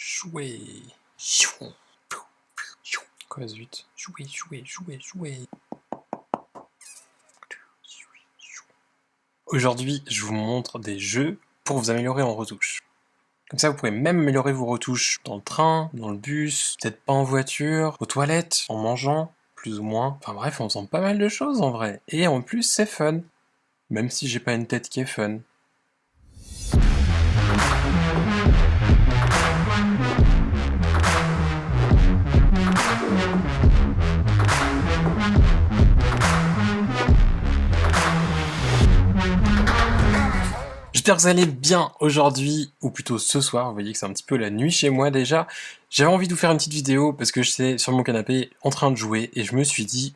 Jouer. Quoi, zut? Jouer. Aujourd'hui, je vous montre des jeux pour vous améliorer en retouche. Comme ça, vous pouvez même améliorer vos retouches dans le train, dans le bus, peut-être pas en voiture, aux toilettes, en mangeant, plus ou moins. Enfin bref, on faisant pas mal de choses en vrai. Et en plus, c'est fun. Même si j'ai pas une tête qui est fun. J'espère que vous allez bien aujourd'hui, ou plutôt ce soir, vous voyez que c'est un petit peu la nuit chez moi déjà. J'avais envie de vous faire une petite vidéo parce que j'étais sur mon canapé en train de jouer et je me suis dit...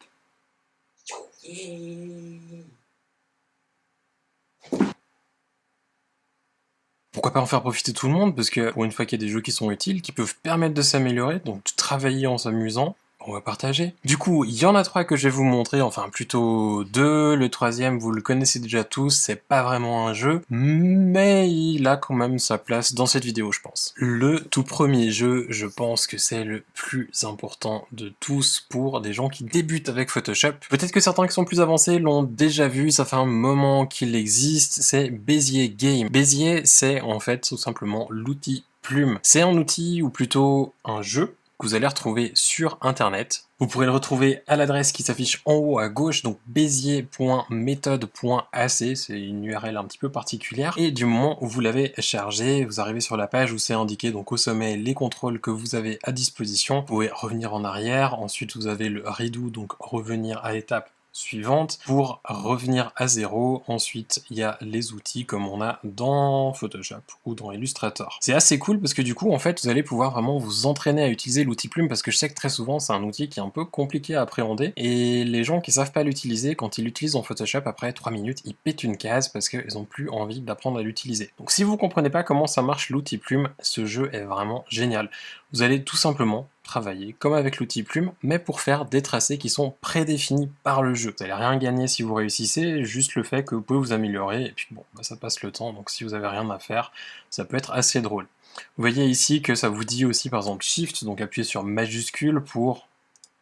Pourquoi pas en faire profiter tout le monde, parce que pour une fois qu'il y a des jeux qui sont utiles, qui peuvent permettre de s'améliorer, donc de travailler en s'amusant, on va partager. Du coup, il y en a 3 que je vais vous montrer, enfin plutôt 2, le 3e vous le connaissez déjà tous, c'est pas vraiment un jeu, mais il a quand même sa place dans cette vidéo je pense. Le tout premier jeu, je pense que c'est le plus important de tous pour des gens qui débutent avec Photoshop. Peut-être que certains qui sont plus avancés l'ont déjà vu, ça fait un moment qu'il existe, c'est Bezier Game. Bezier, c'est en fait tout simplement l'outil Plume. C'est un outil, ou plutôt un jeu, que vous allez retrouver sur internet. Vous pourrez le retrouver à l'adresse qui s'affiche en haut à gauche, donc bezier.méthode.ac, c'est une URL un petit peu particulière, et du moment où vous l'avez chargé, vous arrivez sur la page où c'est indiqué donc au sommet les contrôles que vous avez à disposition. Vous pouvez revenir en arrière, ensuite vous avez le redo, donc revenir à l'étape suivante pour revenir à 0. Ensuite, il y a les outils comme on a dans Photoshop ou dans Illustrator. C'est assez cool parce que du coup, en fait, vous allez pouvoir vraiment vous entraîner à utiliser l'outil Plume parce que je sais que très souvent, c'est un outil qui est un peu compliqué à appréhender et les gens qui savent pas l'utiliser, quand ils l'utilisent en Photoshop, après 3 minutes, ils pètent une case parce qu'ils ont plus envie d'apprendre à l'utiliser. Donc si vous comprenez pas comment ça marche l'outil Plume, ce jeu est vraiment génial. Vous allez tout simplement travailler comme avec l'outil Plume, mais pour faire des tracés qui sont prédéfinis par le jeu. Vous n'allez rien gagner si vous réussissez, juste le fait que vous pouvez vous améliorer, et puis bon, bah ça passe le temps, donc si vous avez rien à faire, ça peut être assez drôle. Vous voyez ici que ça vous dit aussi par exemple Shift, donc appuyez sur majuscule pour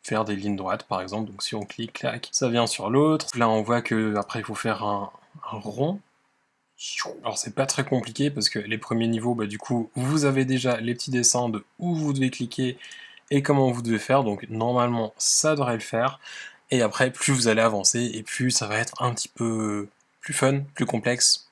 faire des lignes droites par exemple, donc si on clique, clac, ça vient sur l'autre. Là on voit que après il faut faire un rond. Alors c'est pas très compliqué parce que les premiers niveaux, bah du coup, vous avez déjà les petits dessins de où vous devez cliquer et comment vous devez faire, donc normalement ça devrait le faire. Et après, plus vous allez avancer et plus ça va être un petit peu plus fun, plus complexe,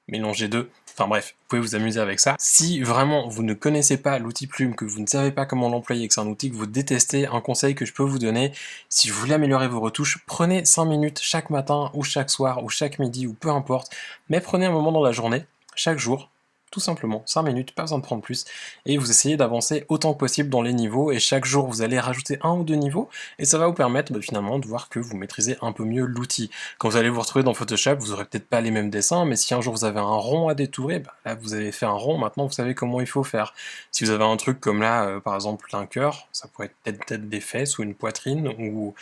mélanger deux. Enfin bref, vous pouvez vous amuser avec ça. Si vraiment vous ne connaissez pas l'outil Plume, que vous ne savez pas comment l'employer, que c'est un outil que vous détestez, un conseil que je peux vous donner, si vous voulez améliorer vos retouches, prenez 5 minutes chaque matin ou chaque soir ou chaque midi ou peu importe, mais prenez un moment dans la journée, chaque jour, tout simplement, 5 minutes, pas besoin de prendre plus, et vous essayez d'avancer autant que possible dans les niveaux, et chaque jour vous allez rajouter 1 ou 2 niveaux, et ça va vous permettre finalement de voir que vous maîtrisez un peu mieux l'outil. Quand vous allez vous retrouver dans Photoshop, vous aurez peut-être pas les mêmes dessins, mais si un jour vous avez un rond à détourer, bah, là vous avez fait un rond, maintenant vous savez comment il faut faire. Si vous avez un truc comme là, par exemple un cœur, ça pourrait être peut-être des fesses ou une poitrine, ou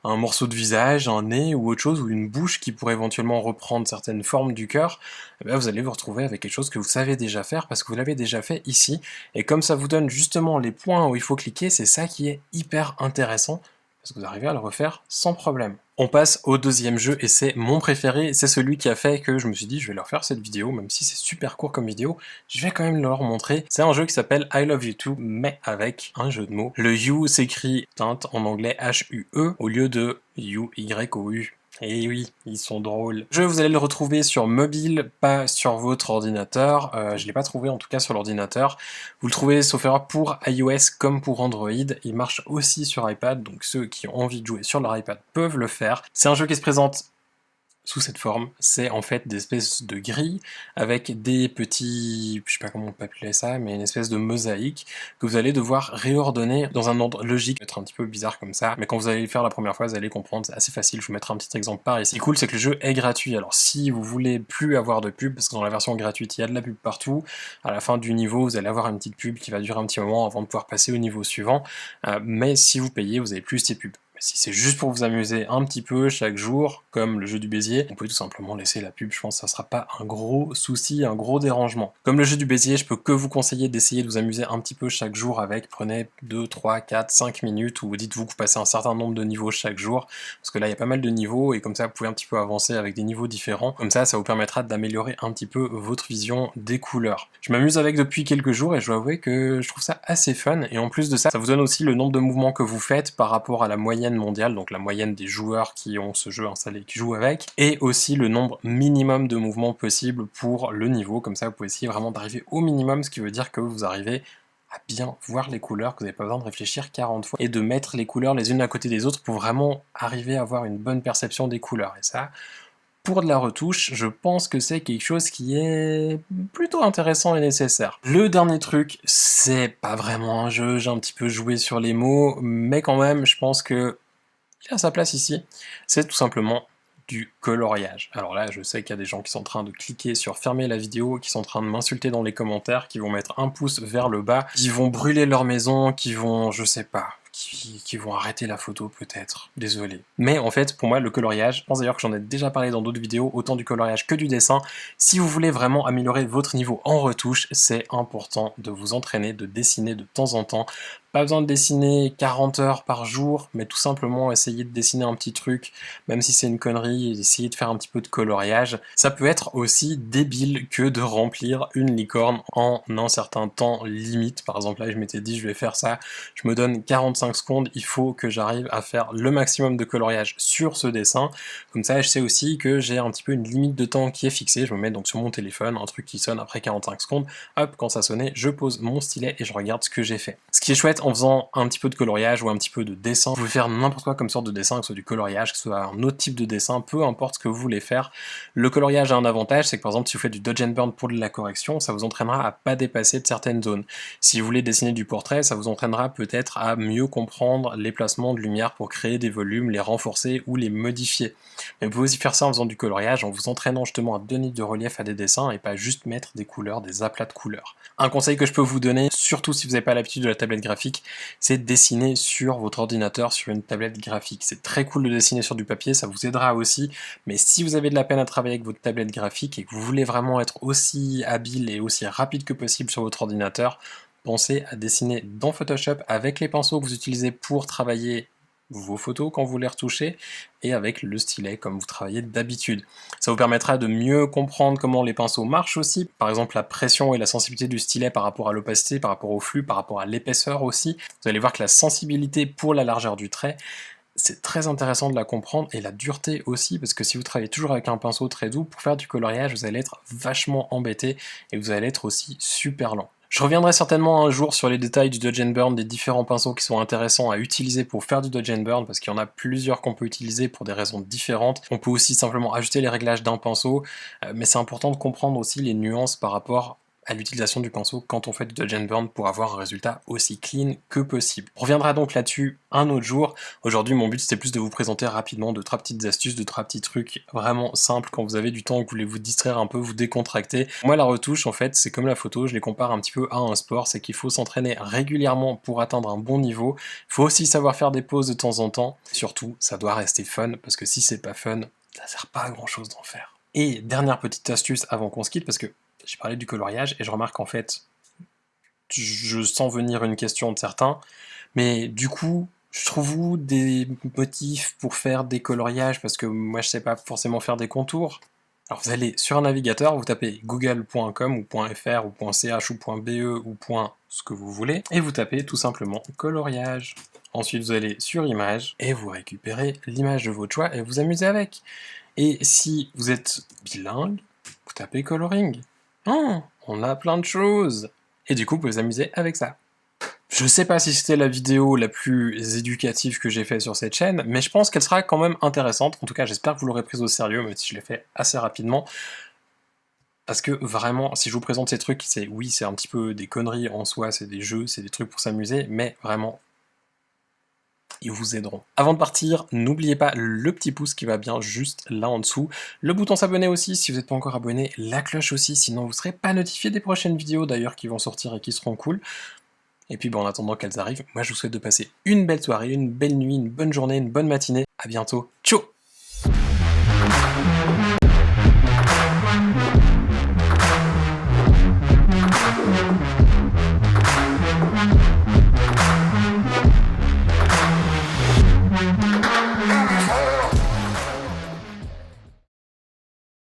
un morceau de visage, un nez ou autre chose, ou une bouche qui pourrait éventuellement reprendre certaines formes du cœur, eh bien vous allez vous retrouver avec quelque chose que vous savez déjà faire parce que vous l'avez déjà fait ici. Et comme ça vous donne justement les points où il faut cliquer, c'est ça qui est hyper intéressant parce que vous arrivez à le refaire sans problème. On passe au deuxième jeu et c'est mon préféré, c'est celui qui a fait que je me suis dit je vais leur faire cette vidéo, même si c'est super court comme vidéo, je vais quand même leur montrer. C'est un jeu qui s'appelle I Love You Too, mais avec un jeu de mots. Le You s'écrit teinte en anglais H-U-E au lieu de U-Y-O-U. Et oui, ils sont drôles. Le jeu, vous allez le retrouver sur mobile, pas sur votre ordinateur. Je l'ai pas trouvé en tout cas sur l'ordinateur. Vous le trouvez sauf erreur pour iOS comme pour Android. Il marche aussi sur iPad, donc ceux qui ont envie de jouer sur leur iPad peuvent le faire. C'est un jeu qui se présente sous cette forme, c'est en fait des espèces de grilles avec des petits, je sais pas comment on peut appeler ça, mais une espèce de mosaïque que vous allez devoir réordonner dans un ordre logique. Ça va être un petit peu bizarre comme ça, mais quand vous allez le faire la première fois, vous allez comprendre, c'est assez facile. Je vous mettrai un petit exemple par ici. Ce qui est cool, c'est que le jeu est gratuit. Alors si vous voulez plus avoir de pub, parce que dans la version gratuite, il y a de la pub partout, à la fin du niveau, vous allez avoir une petite pub qui va durer un petit moment avant de pouvoir passer au niveau suivant, mais si vous payez, vous avez plus ces pubs. Si c'est juste pour vous amuser un petit peu chaque jour, comme le jeu du Bézier, on peut tout simplement laisser la pub, je pense que ça sera pas un gros souci, un gros dérangement. Comme le jeu du Bézier, je peux que vous conseiller d'essayer de vous amuser un petit peu chaque jour avec, prenez 2, 3, 4, 5 minutes, ou dites-vous que vous passez un certain nombre de niveaux chaque jour, parce que là il y a pas mal de niveaux, et comme ça vous pouvez un petit peu avancer avec des niveaux différents, comme ça vous permettra d'améliorer un petit peu votre vision des couleurs. Je m'amuse avec depuis quelques jours, et je dois avouer que je trouve ça assez fun, et en plus de ça, ça vous donne aussi le nombre de mouvements que vous faites par rapport à la moyenne mondiale, donc la moyenne des joueurs qui ont ce jeu installé, qui jouent avec, et aussi le nombre minimum de mouvements possibles pour le niveau, comme ça vous pouvez essayer vraiment d'arriver au minimum, ce qui veut dire que vous arrivez à bien voir les couleurs, que vous n'avez pas besoin de réfléchir 40 fois, et de mettre les couleurs les unes à côté des autres pour vraiment arriver à avoir une bonne perception des couleurs, et ça, pour de la retouche, je pense que c'est quelque chose qui est plutôt intéressant et nécessaire. Le dernier truc, c'est pas vraiment un jeu, j'ai un petit peu joué sur les mots, mais quand même, je pense que il a sa place ici. C'est tout simplement du coloriage. Alors là, je sais qu'il y a des gens qui sont en train de cliquer sur fermer la vidéo, qui sont en train de m'insulter dans les commentaires, qui vont mettre un pouce vers le bas, qui vont brûler leur maison, qui vont, je sais pas, qui vont arrêter la photo peut-être, désolé. Mais en fait, pour moi, le coloriage, je pense d'ailleurs que j'en ai déjà parlé dans d'autres vidéos, autant du coloriage que du dessin, si vous voulez vraiment améliorer votre niveau en retouche, c'est important de vous entraîner, de dessiner de temps en temps. Pas besoin de dessiner 40 heures par jour, mais tout simplement essayer de dessiner un petit truc, même si c'est une connerie, essayer de faire un petit peu de coloriage. Ça peut être aussi débile que de remplir une licorne en un certain temps limite. Par exemple, là, je m'étais dit, je vais faire ça, je me donne 45 secondes, il faut que j'arrive à faire le maximum de coloriage sur ce dessin. Comme ça, je sais aussi que j'ai un petit peu une limite de temps qui est fixée. Je me mets donc sur mon téléphone, un truc qui sonne après 45 secondes. Hop, quand ça sonnait, je pose mon stylet et je regarde ce que j'ai fait. Ce qui est chouette en faisant un petit peu de coloriage ou un petit peu de dessin, vous pouvez faire n'importe quoi comme sorte de dessin, que ce soit du coloriage, que ce soit un autre type de dessin, peu importe ce que vous voulez faire. Le coloriage a un avantage, c'est que par exemple si vous faites du dodge and burn pour de la correction, ça vous entraînera à pas dépasser de certaines zones. Si vous voulez dessiner du portrait, ça vous entraînera peut-être à mieux comprendre les placements de lumière pour créer des volumes, les renforcer ou les modifier. Mais vous pouvez aussi faire ça en faisant du coloriage, en vous entraînant justement à donner du relief à des dessins et pas juste mettre des couleurs, des aplats de couleurs. Un conseil que je peux vous donner, surtout si vous n'avez pas l'habitude de la tablette graphique, c'est de dessiner sur votre ordinateur, sur une tablette graphique. C'est très cool de dessiner sur du papier, ça vous aidera aussi, mais si vous avez de la peine à travailler avec votre tablette graphique et que vous voulez vraiment être aussi habile et aussi rapide que possible sur votre ordinateur, pensez à dessiner dans Photoshop avec les pinceaux que vous utilisez pour travailler vos photos quand vous les retouchez et avec le stylet comme vous travaillez d'habitude. Ça vous permettra de mieux comprendre comment les pinceaux marchent aussi, par exemple la pression et la sensibilité du stylet par rapport à l'opacité, par rapport au flux, par rapport à l'épaisseur aussi. Vous allez voir que la sensibilité pour la largeur du trait, c'est très intéressant de la comprendre, et la dureté aussi, parce que si vous travaillez toujours avec un pinceau très doux, pour faire du coloriage, vous allez être vachement embêté et vous allez être aussi super lent. Je reviendrai certainement un jour sur les détails du dodge and burn, des différents pinceaux qui sont intéressants à utiliser pour faire du dodge and burn, parce qu'il y en a plusieurs qu'on peut utiliser pour des raisons différentes. On peut aussi simplement ajuster les réglages d'un pinceau, mais c'est important de comprendre aussi les nuances par rapport à l'utilisation du pinceau quand on fait du dodge and burn pour avoir un résultat aussi clean que possible. On reviendra donc là-dessus un autre jour. Aujourd'hui, mon but c'était plus de vous présenter rapidement 2-3 petites astuces, 2-3 petits trucs vraiment simples quand vous avez du temps et que vous voulez vous distraire un peu, vous décontracter. Moi, la retouche, en fait, c'est comme la photo, je les compare un petit peu à un sport, c'est qu'il faut s'entraîner régulièrement pour atteindre un bon niveau. Il faut aussi savoir faire des pauses de temps en temps. Surtout, ça doit rester fun, parce que si c'est pas fun, ça sert pas à grand chose d'en faire. Et dernière petite astuce avant qu'on se quitte, parce que j'ai parlé du coloriage et je remarque en fait, je sens venir une question de certains, mais du coup, je trouve où des motifs pour faire des coloriages, parce que moi je sais pas forcément faire des contours. Alors vous allez sur un navigateur, vous tapez google.com ou .fr ou .ch ou .be ou ce que vous voulez, et vous tapez tout simplement coloriage. Ensuite vous allez sur images et vous récupérez l'image de votre choix et vous amusez avec. Et si vous êtes bilingue, vous tapez coloring. Oh, on a plein de choses. Et du coup, vous pouvez vous amuser avec ça. Je sais pas si c'était la vidéo la plus éducative que j'ai faite sur cette chaîne, mais je pense qu'elle sera quand même intéressante. En tout cas, j'espère que vous l'aurez prise au sérieux, même si je l'ai fait assez rapidement. Parce que vraiment, si je vous présente ces trucs, oui, c'est un petit peu des conneries en soi, c'est des jeux, c'est des trucs pour s'amuser, mais vraiment, ils vous aideront. Avant de partir, n'oubliez pas le petit pouce qui va bien juste là en dessous, le bouton s'abonner aussi si vous n'êtes pas encore abonné, la cloche aussi, sinon vous ne serez pas notifié des prochaines vidéos d'ailleurs qui vont sortir et qui seront cool. Et puis en attendant qu'elles arrivent, moi je vous souhaite de passer une belle soirée, une belle nuit, une bonne journée, une bonne matinée. À bientôt. Ciao!